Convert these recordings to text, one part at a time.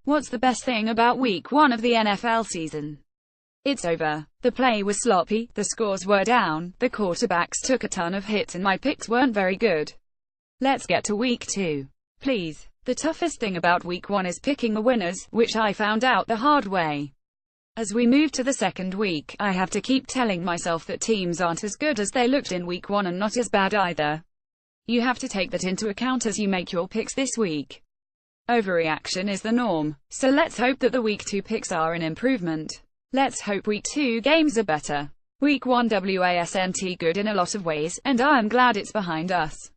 What's the best thing about week 1 of the NFL season? It's over. The play was sloppy, the scores were down, the quarterbacks took a ton of hits and my picks weren't very good. Let's get to week 2. Please. The toughest thing about week 1 is picking the winners, which I found out the hard way. As we move to the second week, I have to keep telling myself that teams aren't as good as they looked in week 1 and not as bad either. You have to take that into account as you make your picks this week. Overreaction is the norm, so let's hope that the week 2 picks are an improvement. Let's hope week 2 games are better. Week 1 wasn't good in a lot of ways, and I am glad it's behind us.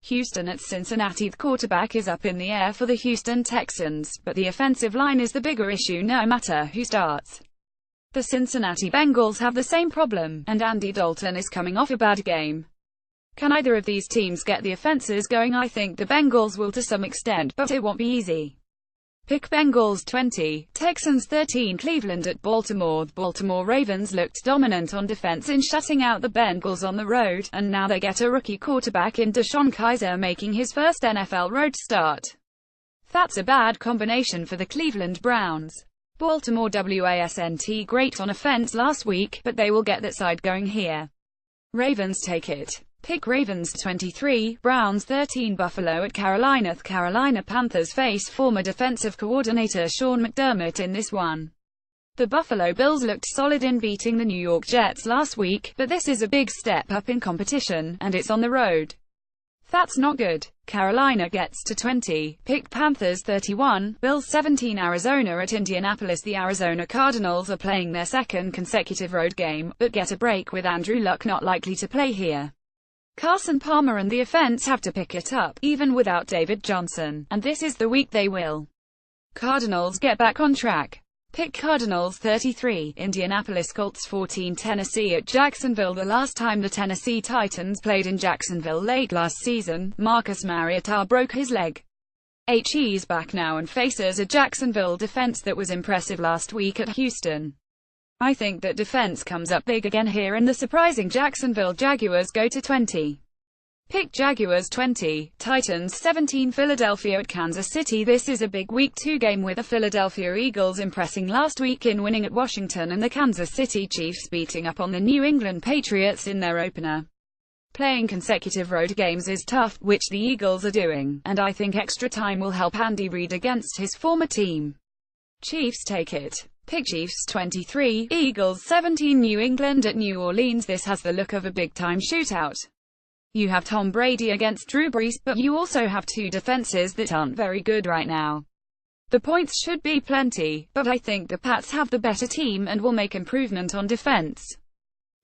Houston at Cincinnati. The quarterback is up in the air for the Houston Texans, but the offensive line is the bigger issue no matter who starts. The Cincinnati Bengals have the same problem, and Andy Dalton is coming off a bad game. Can either of these teams get the offenses going? I think the Bengals will to some extent, but it won't be easy. Pick Bengals 20, Texans 13. Cleveland at Baltimore. The Baltimore Ravens looked dominant on defense in shutting out the Bengals on the road, and now they get a rookie quarterback in DeShone Kizer making his first NFL road start. That's a bad combination for the Cleveland Browns. Baltimore wasn't great on offense last week, but they will get that side going here. Ravens take it. Pick Ravens 23, Browns 13. Buffalo at Carolina. The Carolina Panthers face former defensive coordinator Sean McDermott in this one. The Buffalo Bills looked solid in beating the New York Jets last week, but this is a big step up in competition, and it's on the road. That's not good. Carolina gets to 20. Pick Panthers 31, Bills 17. Arizona at Indianapolis. The Arizona Cardinals are playing their second consecutive road game, but get a break with Andrew Luck not likely to play here. Carson Palmer and the offense have to pick it up, even without David Johnson, and this is the week they will. Cardinals get back on track. Pick Cardinals 33, Indianapolis Colts 14. Tennessee at Jacksonville. The last time the Tennessee Titans played in Jacksonville late last season, Marcus Mariota broke his leg. He's back now and faces a Jacksonville defense that was impressive last week at Houston. I think that defense comes up big again here and the surprising Jacksonville Jaguars go to 20. Pick Jaguars 20, Titans 17. Philadelphia at Kansas City. This is a big week 2 game with the Philadelphia Eagles impressing last week in winning at Washington and the Kansas City Chiefs beating up on the New England Patriots in their opener. Playing consecutive road games is tough, which the Eagles are doing, and I think extra time will help Andy Reid against his former team. Chiefs take it. Pick Chiefs 23, Eagles 17. New England at New Orleans. This has the look of a big-time shootout. You have Tom Brady against Drew Brees, but you also have two defenses that aren't very good right now. The points should be plenty, but I think the Pats have the better team and will make improvement on defense.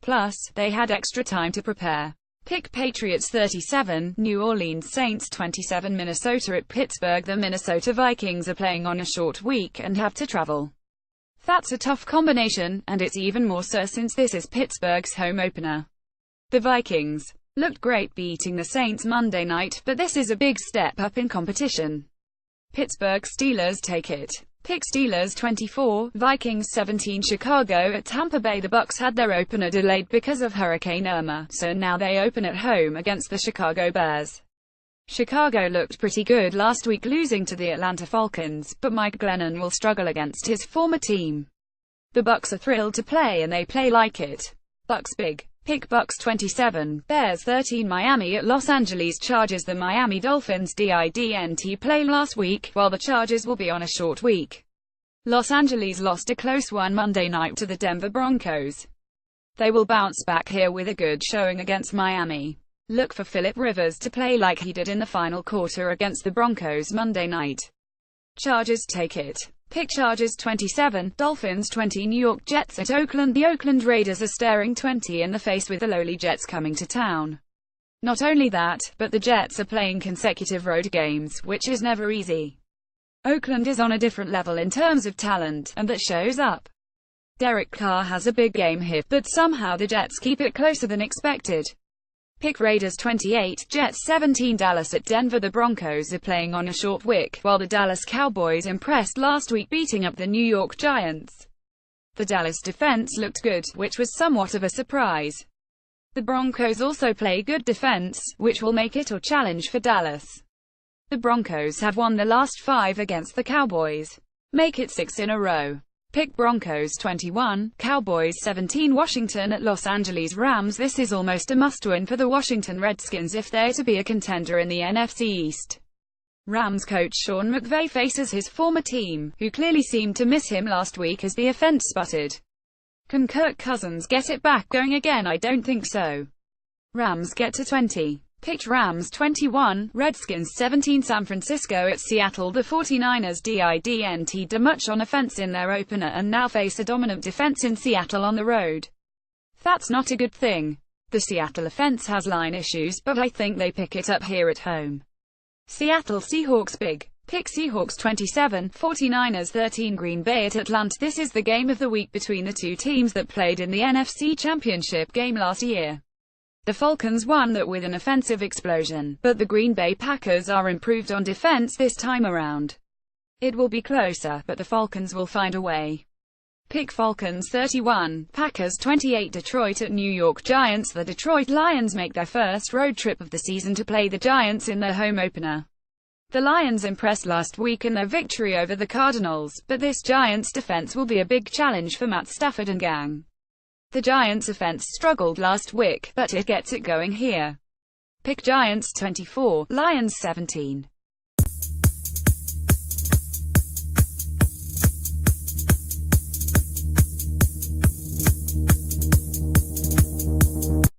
Plus, they had extra time to prepare. Pick Patriots 37, New Orleans Saints 27. Minnesota at Pittsburgh. The Minnesota Vikings are playing on a short week and have to travel. That's a tough combination, and it's even more so since this is Pittsburgh's home opener. The Vikings looked great beating the Saints Monday night, but this is a big step up in competition. Pittsburgh Steelers take it. Pick Steelers 24, Vikings 17. Chicago at Tampa Bay. The Bucs had their opener delayed because of Hurricane Irma, so now they open at home against the Chicago Bears. Chicago looked pretty good last week losing to the Atlanta Falcons, but Mike Glennon will struggle against his former team. The Bucs are thrilled to play and they play like it. Bucs big. Pick Bucs 27, Bears 13. Miami at Los Angeles Chargers. The Miami Dolphins didn't play last week, while the Chargers will be on a short week. Los Angeles lost a close one Monday night to the Denver Broncos. They will bounce back here with a good showing against Miami. Look for Phillip Rivers to play like he did in the final quarter against the Broncos Monday night. Chargers take it. Pick Chargers 27, Dolphins 20. New York Jets at Oakland. The Oakland Raiders are staring 20 in the face with the lowly Jets coming to town. Not only that, but the Jets are playing consecutive road games, which is never easy. Oakland is on a different level in terms of talent, and that shows up. Derek Carr has a big game here, but somehow the Jets keep it closer than expected. Pick Raiders 28, Jets 17. Dallas at Denver. The Broncos are playing on a short week, while the Dallas Cowboys impressed last week beating up the New York Giants. The Dallas defense looked good, which was somewhat of a surprise. The Broncos also play good defense, which will make it a challenge for Dallas. The Broncos have won the last 5 against the Cowboys. Make it 6 in a row. Pick Broncos 21, Cowboys 17. Washington at Los Angeles Rams. This is almost a must-win for the Washington Redskins if they're to be a contender in the NFC East. Rams coach Sean McVay faces his former team, who clearly seemed to miss him last week as the offense sputtered. Can Kirk Cousins get it back going again? I don't think so. Rams get to 20. Picked Rams 21, Redskins 17. San Francisco at Seattle. The 49ers didn't do much on offense in their opener and now face a dominant defense in Seattle on the road. That's not a good thing. The Seattle offense has line issues, but I think they pick it up here at home. Seattle Seahawks big. Pick Seahawks 27, 49ers 13. Green Bay at Atlanta. This is the game of the week between the two teams that played in the NFC Championship game last year. The Falcons won that with an offensive explosion, but the Green Bay Packers are improved on defense this time around. It will be closer, but the Falcons will find a way. Pick Falcons 31, Packers 28. Detroit at New York Giants. The Detroit Lions make their first road trip of the season to play the Giants in their home opener. The Lions impressed last week in their victory over the Cardinals, but this Giants defense will be a big challenge for Matt Stafford and gang. The Giants offense struggled last week, but it gets it going here. Pick Giants 24, Lions 17.